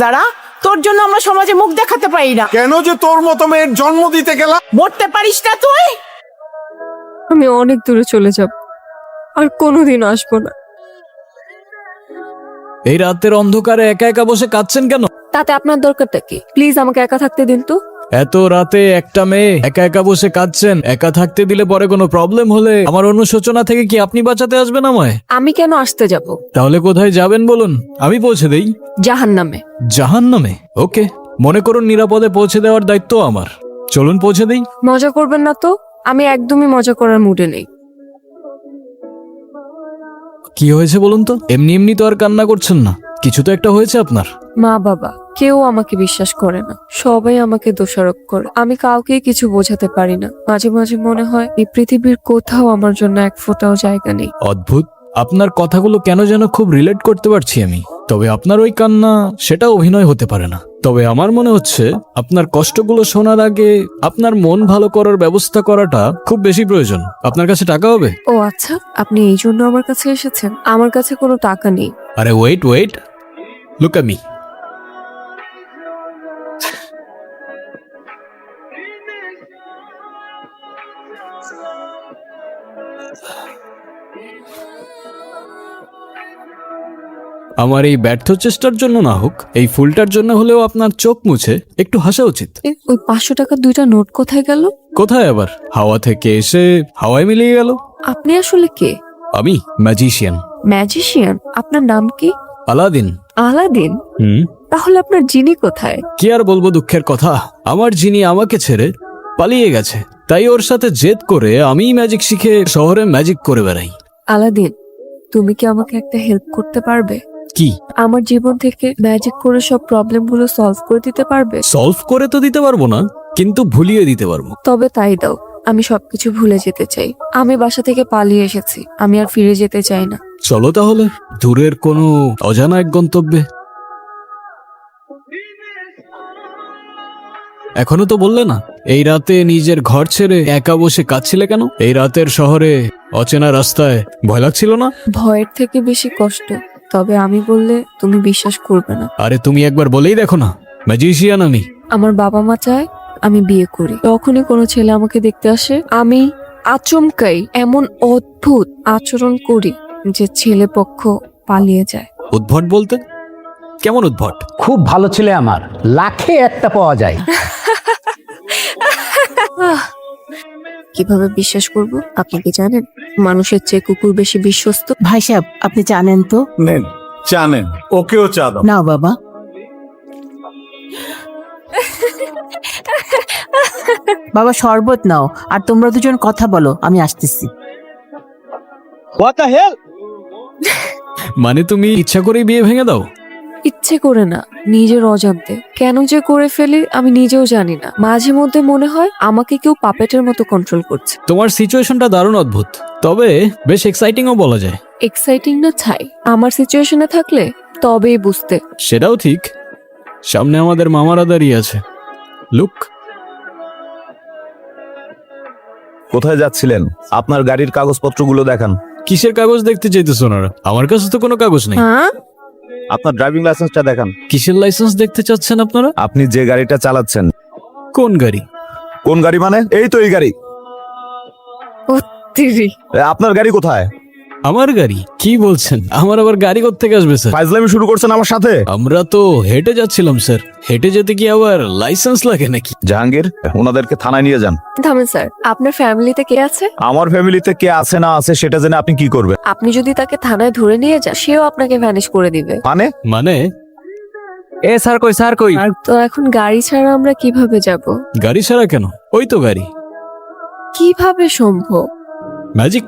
যারা তোর জন্য আমরা সমাজে মুখ দেখাতে পারি না। কেন যে তোর মতো মেয়ের জন্ম দিতে গেলাম? মরতে পারিস না তুই? আমি অনেক দূরে চলে যাব, আর কোনোদিন আসবো না। এই রাতের অন্ধকারে একা একা বসে কাঁদছেন কেন? তাতে আপনার দরকারটা কি? প্লিজ আমাকে একা থাকতে দিন তো। এত রাতে একটা মেয়ে একা একা বসে কাঁদছেন, একা থাকতে দিলে পরে কোনো প্রবলেম হলে আমার অনুশোচনা থেকে কি আপনি বাঁচাতে আসবেন আমায়? আমি কেন আসতে যাব? তাহলে কোথায় যাবেন বলুন, আমি পৌঁছে দেই। জাহান্নামে। জাহান্নামে? ওকে, মনে করুন নিরাপদে পৌঁছে দেওয়ার দায়িত্ব আমার। চলুন পৌঁছে দেই। মজা করবেন না তো? আমি একদমই মজা করার মুডে নেই। কি হয়েছে বলুন তো? এমনি এমনি তো আর কান্না করছেন না, কিছু তো একটা হয়েছে আপনার। মা বাবা কেউ আমাকে বিশ্বাস করে না, সবাই আমাকে দোষারোপ করে। আমি কাউকে কিছু বোঝাতে পারি না। মাঝে মাঝে মনে হয় এই পৃথিবীর কোথাও আমার জন্য এক ফোঁটাও জায়গা নেই। অদ্ভুত, আপনার কথাগুলো কেন যেন খুব রিলেট করতে পারছি আমি। তবে আপনার ওই কান্না, সেটা অভিনয় হতে পারে না। তবে আমার মনে হচ্ছে আপনার কষ্টগুলো শোনার আগে আপনার মন ভালো করার ব্যবস্থা করাটা খুব বেশি প্রয়োজন। আপনার কাছে টাকা হবে? ও আচ্ছা, আপনি এই জন্য আমার কাছে এসেছেন? আমার কাছে কোনো টাকা নেই। আরে ওয়েট ওয়েট, লুক আট মি। আমার এই ব্যর্থ চেষ্টার জন্য না হোক, এই ফুলটার জন্য হলেও আপনার চোখ মুছে একটু হাসা উচিত। ওই 500 টাকার 2টা নোট কোথায় গেল? কোথায় আবার, হাওয়া থেকে এসে হাওয়ায় মিলিয়ে গেল। আপনি আসলে কে? আমি ম্যাজিশিয়ান। ম্যাজিশিয়ান? আপনার নাম কি? আলাদিন। আলাদিন? হুম। তাহলে আপনার জিনি কোথায়? কি আর বলবো দুঃখের কথা, আমার জিনি আমাকে ছেড়ে পালিয়ে গেছে। তাই ওর সাথে জেদ করে আমি ম্যাজিক শিখে শহরে ম্যাজিক করে বেড়াই। আলাদিন, তুমি কি আমাকে একটা হেল্প করতে পারবে? কি? আমার জীবন থেকে ম্যাজিক করে সব প্রবলেমগুলো সলভ করে দিতে পারবে? সলভ করে তো দিতে পারবো না, কিন্তু ভুলিয়ে দিতে পারবো। তবে তাই দাও, আমি সবকিছু ভুলে যেতে চাই। আমি বাসা থেকে পালিয়ে এসেছি, আমি আর ফিরে যেতে চাই না। চলো তাহলে দূরের কোনো অজানা এক গন্তব্যে। এখনো তো বললে না এই রাতে নিজের ঘর ছেড়ে একা বসে কাঁদছিলে কেন? এই রাতের শহরে অচেনা রাস্তায় ভয় লাগছিল না? ভয়ের থেকে বেশি কষ্ট। তবে আমি বললে তুমি বিশ্বাস করবে না। আরে তুমি একবার বলেই দেখো না, ম্যাজিশিয়ান আমি। আমার বাবা মা চায় আমি বিয়ে করি। তখনই কোনো ছেলে আমাকে দেখতে আসে, আমি আচমকাই এমন অদ্ভুত আচরণ করি যে ছেলে পক্ষ পালিয়ে যায়। উদ্ভট বলতে কেমন উদ্ভট? খুব ভালো ছেলে আমার, লাখে একটা পাওয়া যায়। কিভাবে বিশ্বাস করব? আপনি কি জানেন মানুষের চেয়ে কুকুর বেশি বিশ্বস্ত? ভাই সাহেব, আপনি জানেন তো? নেন, চা নেন, ওকেও চা দাও। না বাবা। বাবা শরবত নাও, আর তোমরা দুজন কথা বলো, আমি আসতেছি। মানে তুমি ইচ্ছা করেই বিয়ে ভেঙে দাও? ইচ্ছে করে না, নিজের অজান্তে। কেন যে করে ফেলি আমি নিজেও জানি না। মাঝে মধ্যে মনে হয় আমাকে কেউ পাপেটের মতো কন্ট্রোল করছে। তোমার সিচুয়েশনটা দারুণ অদ্ভুত, তবে বেশ এক্সাইটিংও বলা যায়। এক্সাইটিং না ছাই, আমার সিচুয়েশনে থাকলে তবেই বুঝতে। সেটাও ঠিক, সামনে আমাদের মামারা দাঁড়িয়ে আছে। লুক। কোথায় যাচ্ছিলেন? আপনার গাড়ির কাগজপত্রগুলো দেখান। কিসের কাগজ দেখতে চাইতেছ ওনারা? আমার কাছে তো কোনো কাগজ নেই। হ্যাঁ, আপনার ড্রাইভিং লাইসেন্সটা দেখান। কিসের লাইসেন্স দেখতে চাচ্ছেন আপনারা? আপনি যে গাড়িটা চালাচ্ছেন। কোন গাড়ি? কোন গাড়ি মানে? এই তো এই গাড়ি। তিরি। আপনার গাড়ি কোথায়? আমার গাড়ি? কি বলছেন? আমার আবার গাড়ি কোত্থেকে আসবে স্যার? ফাইজলামি শুরু করছেন আমার সাথে। আমরা তো হেঁটে যাচ্ছিলাম স্যার। হেঁটে যেতে কি আবার লাইসেন্স লাগে নাকি? জাহাঙ্গীর, ওনাদেরকে থানায় নিয়ে যান। থামেন স্যার, আপনার ফ্যামিলিতে কে আছে? আমার ফ্যামিলিতে কে আছে না আছে সেটা জেনে আপনি কি করবেন? আপনি যদি তাকে থানায় ধরে নিয়ে যান, সেও আপনাকে ভ্যানিশ করে দিবে। মানে? মানে এ স্যার কই, স্যার কই? তো এখন গাড়ি ছাড়া আমরা কিভাবে যাব? গাড়ি ছাড়া কেন? ওই তো গাড়ি। কিভাবে সম্ভব? ম্যাজিক।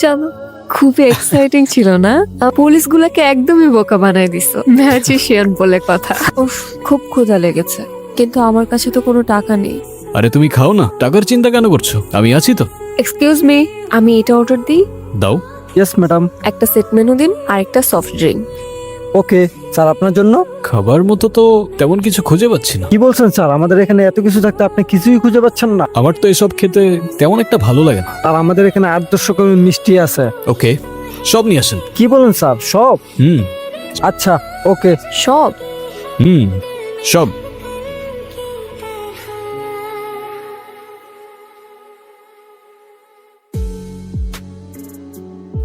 জানো, খুবই এক্সাইটিং ছিল না? পুলিশগুলোকে একদমই বোকা বানাই দিছো। ম্যাজিশিয়ান বলে কথা। উফ, খুব ক্ষুধা লেগেছে, কিন্তু আমার কাছে তো কোনো টাকা নেই। আরে তুমি খাও না, টাকার চিন্তা কেন করছো? আমি আছি তো। এক্সকিউজ মি, আমি এটা অর্ডার দিই। দাও। Yes madam. একটা সেট মেনু দিন আর একটা সফট ড্রিঙ্ক। ওকে স্যার, আপনার জন্য। খাবার মতো তো তেমন কিছু খুঁজে পাচ্ছি না। কি বলছেন স্যার? আমাদের এখানে এত কিছু থাকতে আপনি কিছুই খুঁজে পাচ্ছেন না? আমার তো এসব খেতে তেমন একটা ভালো লাগে না। আর আমাদের এখানে 800 রকমের মিষ্টি আছে। ওকে, সব নিয়ে আসেন। কি বলেন স্যার? সব? হুম। আচ্ছা, ওকে। সব? সব।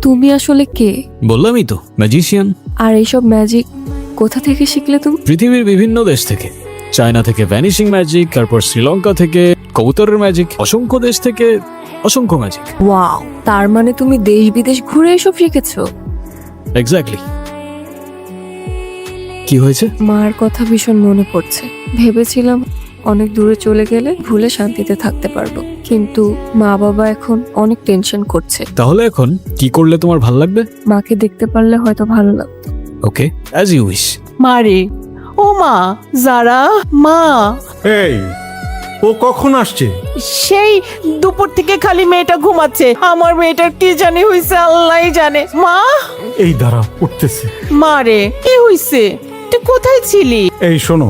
তুমি আসলে কে? বললামই তো, ম্যাজিশিয়ান। আর এইসব ম্যাজিক কোথা থেকে শিখলে তুমি? পৃথিবীর বিভিন্ন দেশ থেকে। চায়না থেকে ভ্যানিশিং ম্যাজিক, তারপর শ্রীলঙ্কা থেকে কবুতরের ম্যাজিক, অসংখ্য দেশ থেকে অসংখ্য ম্যাজিক। ওয়াও, তার মানে তুমি দেশ বিদেশ ঘুরে এসব শিখেছো? এক্স্যাক্টলি। কি হয়েছে? মার কথা ভীষণ মনে পড়ছে। ভেবেছিলাম অনেক দূরে চলে গেলে ভুলে শান্তিতে থাকতে পারবো, কিন্তু মা বাবা এখন অনেক টেনশন করছে। তাহলে এখন কি করলে তোমার ভাল লাগবে? মাকে দেখতে পারলে হয়তো ভালো লাগতো। ওকে, অ্যাজ ইউ উইশ। মা রে, ও মা, যারা মা, এই, ও কখন আসছে? সেই দুপুর থেকে খালি মেয়েটা ঘুমাচ্ছে। আমার মেয়েটার কি জানি হইছে, আল্লাহই জানে। মা, এই দাঁড়া, উঠতেছে। মা রে, কি হইছে? তুই কোথায় ছিলি? এই শোনো,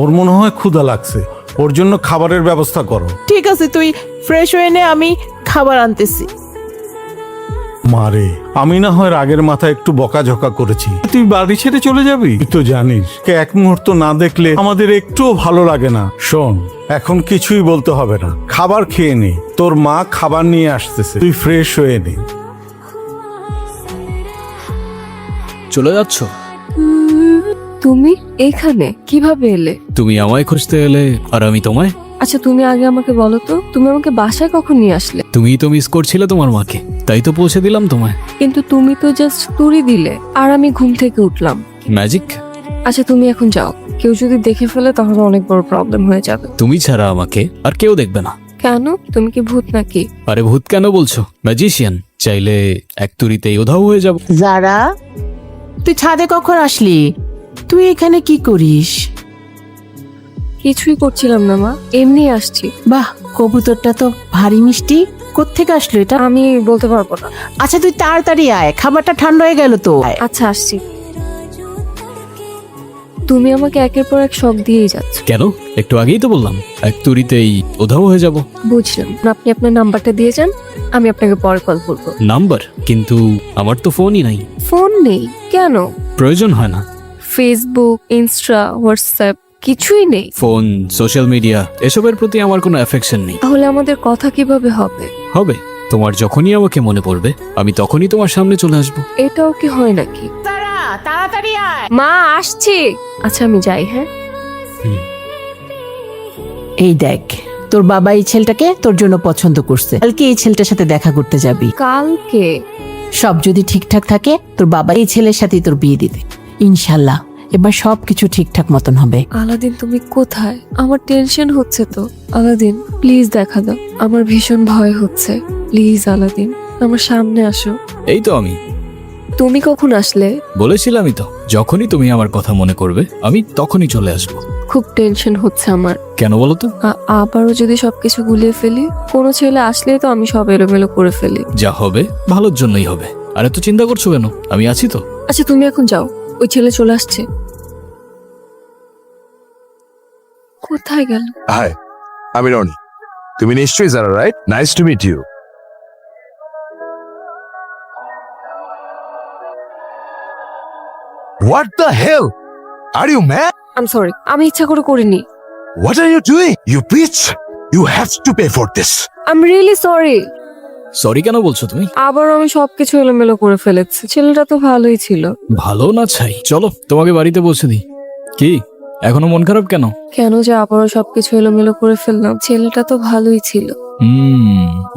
ওর মনে হয় ক্ষুধা লাগছে, ওর জন্য খাবারের ব্যবস্থা করো। ঠিক আছে, তুই ফ্রেশ হয়ে নে, আমি খাবার আনতেছি। মারে, আমি না হয় রাগের মাথায় একটু বকাঝকা করেছি, তুই বাড়ি ছেড়ে চলে যাবি? তুই তো জানিস কে এক মুহূর্ত না দেখলে আমাদের একটুও ভালো লাগে না। শোন, এখন কিছুই বলতে হবে না, খাবার খেয়ে নে। তোর মা খাবার নিয়ে আসতেছে, তুই ফ্রেশ হয়ে নে। চলে যাচ্ছ? তুমি এখানে কিভাবে এলে? তুমি আমায় খুঁজতে এলে আর আমি তোমায়। আচ্ছা, তুমি আগে আমাকে বলো তো, তুমি আমাকে বাসায় কখন নিয়ে আসলে? তুমিই তো মিস করছিলে তোমার মাকে, তাই তো পৌঁছে দিলাম তোমায়। কিন্তু তুমি তো জাস্ট তুড়ি দিলে আর আমি ঘুম থেকে উঠলাম। ম্যাজিক। আচ্ছা, তুমি এখন যাও, কেউ যদি দেখে ফেলে তাহলে অনেক বড় প্রবলেম হয়ে যাবে। তুমি ছাড়া আমাকে আর কেউ দেখবে না। কেন? তুমি কি ভূত নাকি? আরে ভূত কেন বলছো, ম্যাজিশিয়ান। চাইলে এক তুড়িতেই উধাও হয়ে যাব। যারা, তুই ছাদে কখন আসলি? তুই এখানে কি করিস? কিছুই করছিলাম না মা, এমনি আসছি। বাহ, কবুতরটা তো ভারী মিষ্টি। কোত্থেকে আসলো এটা? আমি বলতে পারবো না। আচ্ছা, তুই তাড়াতাড়ি আয়, খাবারটা ঠান্ডা হয়ে গেল তো। আয়। আচ্ছা, আসছি। তুমি আমাকে একের পর এক শখ দিয়েই যাচ্ছ। কেন? একটু আগেই তো বললাম এক তুড়িতেই উধাও হয়ে যাব। বুঝলাম, আপনি আপনার নাম্বারটা দিয়ে যান, আমি আপনাকে পরে কল করবো। নাম্বার? কিন্তু আমার তো ফোনই নাই। ফোন নেই কেন? প্রয়োজন হয় না। ফেসবুক, ইনস্টা, হোয়াটসঅ্যাপ কিছুই নেই? ফোন, সোশ্যাল মিডিয়া এসবের প্রতি আমার কোনো অ্যাফেকশন নেই। তাহলে আমাদের কথা কিভাবে হবে? হবে, তোমার যখনই আমাকে মনে পড়বে আমি তখনই তোমার সামনে চলে আসবো। এটাও কি হয় নাকি? যারা, তাড়াতাড়ি আয়। মা, আসছি। আচ্ছা, আমি যাই। হ্যাঁ, এই দেখ, তোর বাবা এই ছেলেটাকে তোর জন্য পছন্দ করছে। কালকে এই ছেলেটার সাথে দেখা করতে যাবি। কালকে? সব যদি ঠিকঠাক থাকে, তোর বাবা এই ছেলের সাথেই তোর বিয়ে দিবে ইনশাল্লাহ। এবার সবকিছু ঠিকঠাক মতন হবে। আলাদিন, তুমি কোথায়? আমার টেনশন হচ্ছে তো। আলাদিন, প্লিজ দেখা দাও, আমার ভীষণ ভয় হচ্ছে। প্লিজ আলাদিন, আমার সামনে আসো। এই তো আমি। তুমি কখন আসলে? বলেছিলামই তো, যখনই তুমি আমার কথা মনে করবে আমি তখনই চলে আসবো। খুব টেনশন হচ্ছে আমার। কেন বলো তো? আবারও যদি সবকিছু গুলিয়ে ফেলি? কোনো ছেলে আসলেই তো আমি সব এলোমেলো করে ফেলি। যা হবে ভালোর জন্যই হবে। আর এত চিন্তা করছো কেন? আমি আছি তো। আচ্ছা, তুমি এখন যাও, ওই ছেলে চলে আসছে। কোথায় গেল? হাই, আমি রনি। তুমি নিশ্চয়ই Zara, right? Nice to meet you. What the hell? Are you mad? I sorry, আমি ইচ্ছা করে করিনি। What are you doing? You bitch! You have to pay for this. I am really sorry. Sorry কেন বলছো তুমি? আবার আমি সবকিছু এলোমেলো করে ফেলেছি। ছেলেটা তো ভালোই ছিল। ভালো না ছাই? চলো তোমাকে বাড়িতে পৌঁছে দিই। কি এখনো মন খারাপ কেন? কেন যে আবারও সবকিছু এলোমেলো করে ফেললাম? ছেলেটা তো ভালোই ছিল।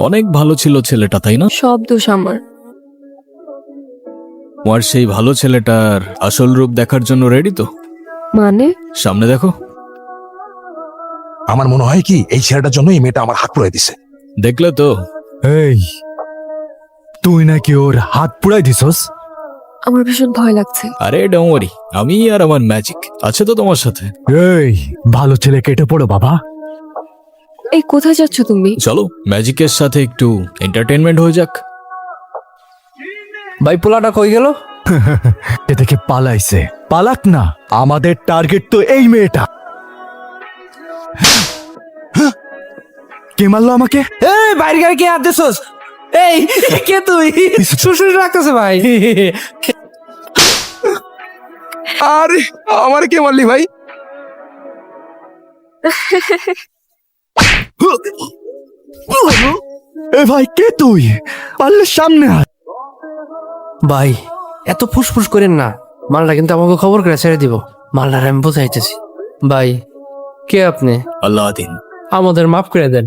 অনেক ভালো ছিল ছেলেটা, তাই না? সব দোষ আমার। তোমার সেই ভালো ছেলেটার আসল রূপ দেখার জন্য রেডি তো? মানে? সামনে দেখো। আমার মনে হয় কি এই ছেলেটার জন্য এই মেয়েটা আমার হাত পুড়াই দিছে। দেখলে তো? এই, তুই নাকি ওর হাত পুড়াই দিছস? আমার ভীষণ ভয় লাগছে। আরে ডোন্ট ওয়ারি, আমি আর আমার ম্যাজিক আছে তো তোমার সাথে। এই, ভালো ছেলে কেটে পড়ো বাবা। এই, কোথায় যাচ্ছ তুমি? চলো ম্যাজিকের সাথে একটু এন্টারটেইনমেন্ট হয়ে যাক। ভাই, পোলাটা কই গেল? এ থেকে পালাইছে। পালাক না, আমাদের টার্গেট তো এই মেয়েটা। কে মারলো আমাকে? এই, বাইরে গাড়ি কে হাত দিছস? এই, কে তুই? শ্বশুর রাখতেছে ভাই। আরে আমার কে মারলি ভাই? এ ভাই কে তুই? পারলে সামনে আয়। ভাই এত ফুসফুস করেন না, মালটা কিন্তু আমাকে খবর করে ছেড়ে দিব। মালটার আমি বোঝাইতেছি। ভাই কে আপনি? আল্লাদিন। আমাদের মাফ করে দেন,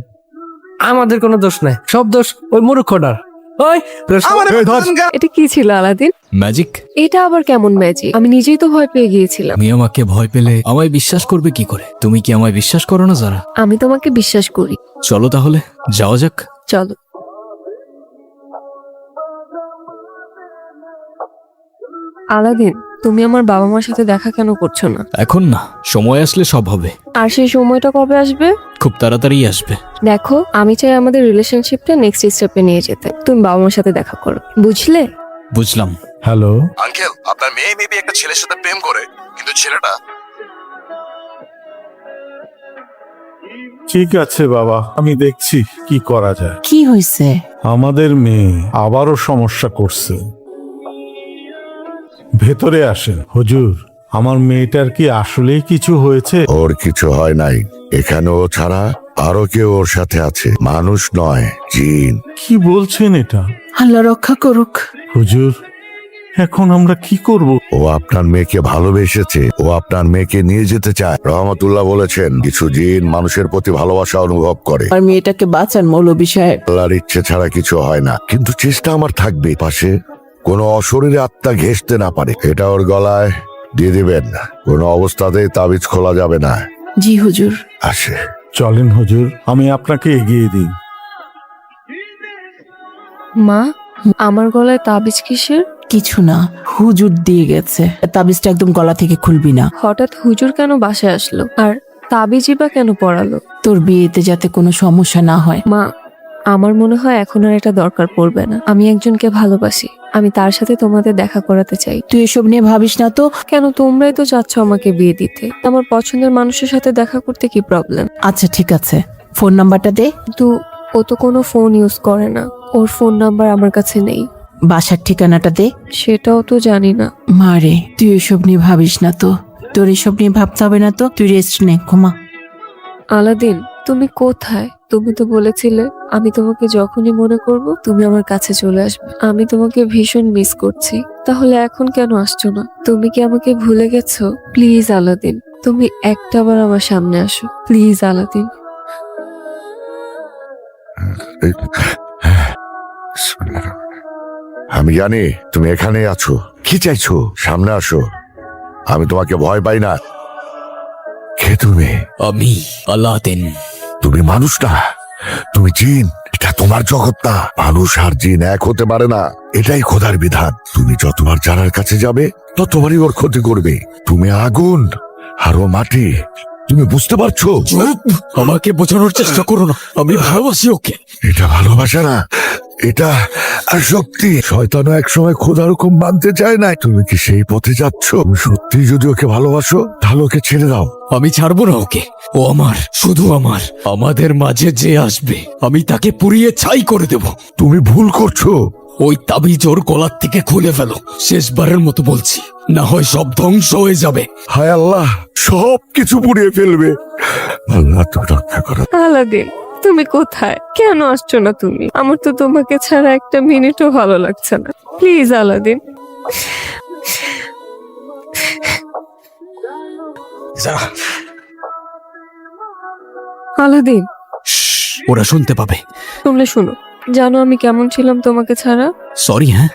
আমাদের কোনো দোষ নাই, সব দোষ ওই মূর্খটার। ওই আমার এটা কি ছিল আলাদিন? ম্যাজিক। এটা আবার কেমন ম্যাজিক? আমি নিজেই তো ভয় পেয়ে গিয়েছিলাম। তুমি আমাকে ভয় পেলে আমায় বিশ্বাস করবে কি করে? তুমি কি আমায় বিশ্বাস করো না যারা? আমি তোমাকে বিশ্বাস করি। চলো তাহলে যাওয়া যাক। চলো। আলাদিন, তুমি আমার বাবা মার সাথে দেখা কেন করছো না? এখন না, সময় আসলে সব হবে। আর সেই সময়টা কবে আসবে? খুব তাড়াতাড়ি আসবে। দেখো, আমি চাই আমাদের রিলেশনশিপটা নেক্সট স্টেপে নিয়ে যেতে। তুমি বাবা মার সাথে দেখা করো, বুঝলে? বুঝলাম। হ্যালো, আঙ্কেল, আপনার মেয়ে মেবি একটা ছেলের সাথে প্রেম করে, কিন্তু ছেলেটা ঠিক আছে বাবা, আমি দেখছি কি করা যায়। কি হয়েছে? আমাদের মেয়ে আবারও সমস্যা করছে। ভেতরে আসেন হুজুর। আমার মেয়েটার কি আসলেই কিছু হয়েছে? ওর কিছু হয় নাই। এখানে ও ছাড়া আরো কেউ ওর সাথে আছে, মানুষ নয়, জিন। কি বলছেন এটা? আল্লাহ রক্ষা করুক। হুজুর, এখন আমরা কি করব? ও আপনার মেয়েকে ভালোবেসেছে, ও আপনার মেয়েকে নিয়ে যেতে চায়। রহমতুল্লাহ বলেছেন কিছু জিন মানুষের প্রতি ভালোবাসা অনুভব করে। আর মেয়েটাকে বাঁচান মৌলভী সাহেব। আল্লাহর ইচ্ছে ছাড়া কিছু হয় না, কিন্তু চেষ্টা আমার থাকবে পাশে কোনো অশরীরে আত্মা ঘেঁষতে না পারে। এটা ওর গলায় দিয়ে দিবেন, কোনো অবস্থাতেই তাবিজ খোলা যাবে না। জি হুজুর। আসে। চলেন হুজুর, আমি আপনাকে এগিয়ে দিই। মা, আমার গলায় তাবিজ কিসের? কিছু না, হুজুর দিয়ে গেছে। তাবিজটা একদম গলা থেকে খুলবি না। হঠাৎ হুজুর কেন বাসায় আসলো? আর তাবিজই বা কেন পড়ালো? তোর বিয়েতে যাতে কোনো সমস্যা না হয়। মা, আমার মনে হয় এখন আর এটা দরকার পড়বে না। আমি একজনকে ভালোবাসি, আমি তার সাথে তোমাদের দেখা করাতে চাই। তুই এসব নিয়ে ভাবিস না তো। কেন, তোমরাই তো চাচ্ছ আমাকে বিয়ে দিতে। আমার পছন্দের মানুষের সাথে দেখা করতে কি প্রবলেম? আচ্ছা ঠিক আছে, ফোন নাম্বারটা দে। কিন্তু ও তো কোনো ফোন ইউজ করে না, ওর ফোন নাম্বার আমার কাছে নেই। বাসার ঠিকানাটা দে। সেটাও তো জানি না। মারে, তুই এসব নিয়ে ভাবিস না তো। তোর এসব নিয়ে ভাবতে হবে না তো। তুই রেস্ট নে, ঘুমা। আলাদিন, তুমি কোথায়? তুমি তো বলেছিলে আমি তোমাকে যখনই মনে করব তুমি আমার কাছে চলে আসবে। আমি তোমাকে ভীষণ মিস করছি। তাহলে এখন কেন আসছো না? তুমি কি আমাকে ভুলে গেছো? প্লিজ আলাদিন, তুমি একটাবার আমার সামনে আসো, প্লিজ আলাদিন। আমি জানি তুমি এখানে আছো। কি চাইছো? সামনে আসো, আমি তোমাকে ভয় পাই না। কে তুমি? আমি আল্লাদিন। তুমি মানুষ না, তুমি জিন। এটা তোমার জগৎ না। মানুষ আর জিন এক হতে পারে না, এটাই খোদার বিধান। তুমি যতবার যারার কাছে যাবে ততবারই ওর ক্ষতি করবে। তুমি আগুন আর ও মাটি, তুমি বুঝতে পারছো? আমাকে বোঝানোর চেষ্টা করো না, আমি ভালোবাসি ওকে। এটা ভালোবাসা না, এটা শক্তি। শয়তানও একসময় খোদার হুকুম মানতে চায় না। তুমি কি সেই পথে যাচ্ছ? তুমি সত্যি যদি ওকে ভালোবাসো তাহলে ওকে ছেড়ে দাও। আমি ছাড়বো না ওকে, ও আমার, শুধু আমার। আমাদের মাঝে যে আসবে আমি তাকে পুড়িয়ে ছাই করে দেব। তুমি ভুল করছো। ওই তাবিজ ওর গলার থেকে খুলে ফেলো, শেষবারের মতো বলছি, না হয় সব ধ্বংস হয়ে যাবে। হায় আল্লাহ, সব কিছু পুড়িয়ে ফেলবে। আল্লাহ তো রক্ষা করো। আলাদিন, তুমি কোথায়? কেন আসছো না তুমি? আমার তো তোমাকে ছাড়া একটা মিনিটও ভালো লাগছে না। Please Aladdin. আলাদিন, ওরা শুনতে পাবে। শুনলে শুনো, জানো আমি কেমন ছিলাম তোমাকে ছাড়া? সরি। হ্যাঁ,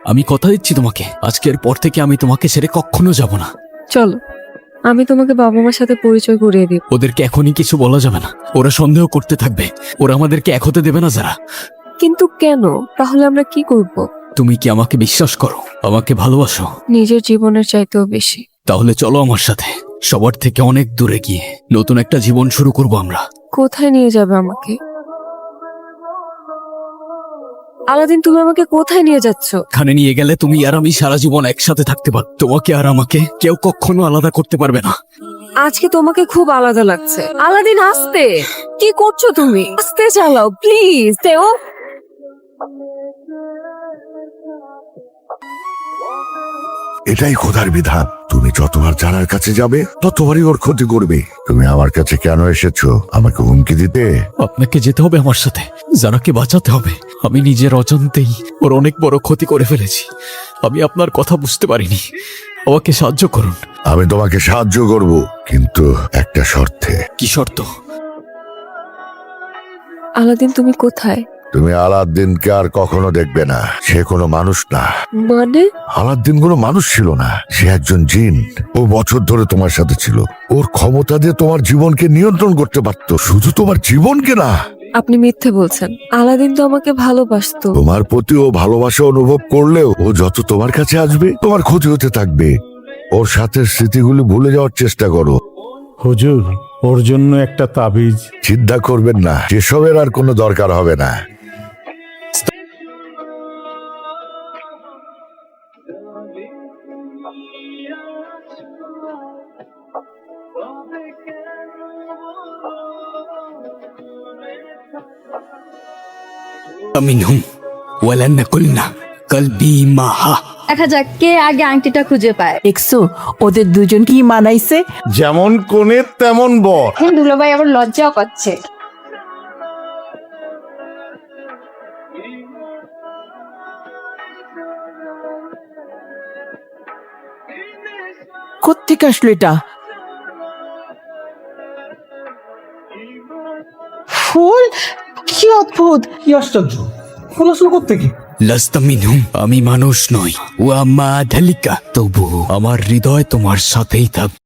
আমি কথা দিচ্ছি তোমাকে, আজকের পর থেকে আমি তোমাকে ছেড়ে কখনো যাব না। চলো, আমি তোমাকে বাবা মার সাথে পরিচয় করিয়ে দিব। ওদেরকে এখনই কিছু বলা যাবে না, ওরা সন্দেহ করতে থাকবে। ওরা আমাদেরকে এক হতে দেবে না যারা। কিন্তু কেন? তাহলে আমরা কি করব? তুমি কি আমাকে বিশ্বাস করো? আমাকে ভালোবাসো? নিজের জীবনের চাইতেও বেশি। তাহলে চলো আমার সাথে, সবার থেকে অনেক দূরে গিয়ে নতুন একটা জীবন শুরু করব আমরা। কোথায় নিয়ে যাবে আমাকে? আলাদিন, তুমি আমাকে কোথায় নিয়ে যাচ্ছ? এখানে নিয়ে গেলে তুমি আর আমি সারা জীবন একসাথে থাকতে পারব। তোমাকে আর আমাকে কেউ কখনো আলাদা করতে পারবে না। আজকে তোমাকে খুব আলাদা লাগছে। আলাদিন, আস্তে। কি করছো তুমি? আস্তে চালাও প্লিজ। তেও, এটাই খোদার বিধান। তুমি যতবার জানার কাছে যাবে ততবারই ওর ক্ষতি করবে। তুমি আমার কাছে কেন এসেছো? আমাকে হুমকি দিতে? আপনাকে যেতে হবে আমার সাথে, জারাকে বাঁচাতে হবে। আমি নিজের অজান্তেই ওর অনেক বড় ক্ষতি করে ফেলেছি। আমি আপনার কথা বুঝতে পারিনি, আমাকে সাহায্য করুন। আমি তোমাকে সাহায্য করব, কিন্তু একটা শর্তে। কি শর্ত? আলাদিন তুমি কোথায়? তুমি আলাদ্দিনকে আর কখনো দেখবে না। সে কোনো মানুষ না। মানে? আলাদ্দিন কোনো মানুষ ছিল না, সে একজন জিন। ও বছর ধরে তোমার সাথে ছিল। ওর ক্ষমতা দিয়ে তোমার জীবনকে নিয়ন্ত্রণ করতে পারতো, শুধু তোমার জীবনকে না। আপনি মিথ্যে বলছেন। আলাদিন তো আমাকে ভালোবাসতো। তোমার প্রতি ও ভালোবাসা অনুভব করলেও ও যত তোমার কাছে আসবে তোমার ক্ষতি হতে থাকবে। ওর সাথে স্মৃতিগুলি ভুলে যাওয়ার চেষ্টা করো। হুজুর, ওর জন্য একটা তাবিজ। চিন্তা করবেন না, সেসবের আর কোনো দরকার হবে না। আমিনহুম ওয়ালান্না কুলনা কলবি মাহা। দেখা যাক কে আগে আংটিটা খুঁজে পায়। দেখছো ওদের দুজন কি মানাইছে? যেমন কোণে তেমন বর। দুলাভাই আবার লজ্জাও করছে। কোত্থেকে আসলো এটা? ফুল? কি অদ্ভুত! কি আশ্চর্য, ফুল আসলো কোত্থেকে? লাস্তা মিনহুম, আমি মানুষ নই। ওয়া মা ধালিকা, তবু আমার হৃদয় তোমার সাথেই থাকবে।